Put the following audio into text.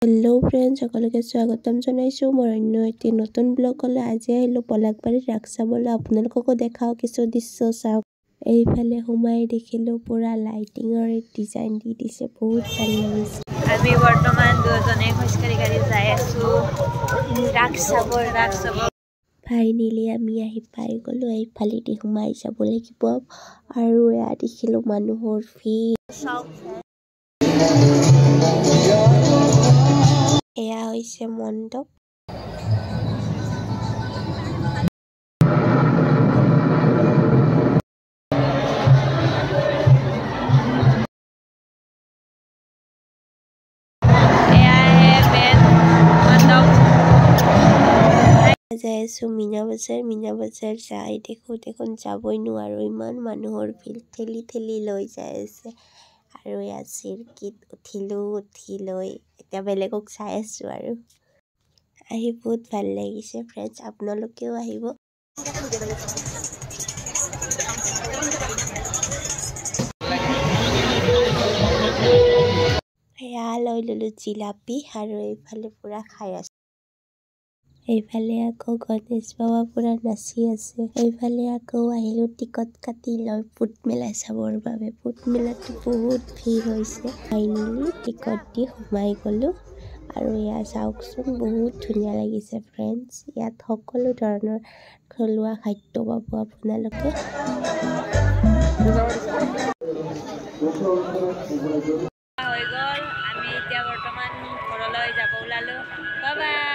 hello friends সকলকে স্বাগতম জনাইছো মোৰ অন্য এটি নতুন ব্লগলৈ আজি আহিলো পলাকবাৰী ৰাস চাবলৈ আপোনালোককো দেখাও কিছু দৃশ্য চাওক এইফালে সোমাই দেখিলো পুৰা লাইটিংৰ ডিজাইন দি দিছে বহুত ভাল লাগিছে আমি বৰ্তমান দুজনে খোজকাঢ়ি গাড়ী যাই আছো ৰাস চাব ফাইনেলি আমি আহি পাই গলো এইফালে দি সোমাই যাব লাগিব আৰু এয়া দেখিলো মানুহৰ ভিৰ এয়া হৈছে মণ্ডপ যাই আছো মিনা বজাৰ যাই দেখোন যাবই নোৱাৰো ইমান মানুহৰ ভিৰ ঠেলি লৈ যাই আছে আৰু এয়া চিৰকিত উঠি লৈ এতিয়া বেলেগক চাই আছো আৰু আহি বহুত ভাল লাগিছে ফ্ৰেণ্ডছ আপোনালোকেও আহিব এয়া লৈ ললো জিলাপি আৰু এইফালে পুৰা খাই আছো এইফালে আকৌ গণেশ বাবা পুৰা নাচি আছে এইফালে আকৌ আহিলো টিকট কাটি লৈ ফুট মেলা চাবৰ বাবে ফুট মেলাটো বহুত ভিৰ হৈছে ফাইনেলি টিকট দি সোমাই গলো আৰু ইয়া চাওকচোন বহুত ধুনীয়া লাগিছে ফ্ৰেণ্ডছ ইয়াত সকলো ধৰণৰ থলুৱা খাদ্য পাব আপোনালোকে হৈ গ'ল আমি এতিয়া বৰ্তমান ঘৰলৈ যাব ওলালো বাই বাই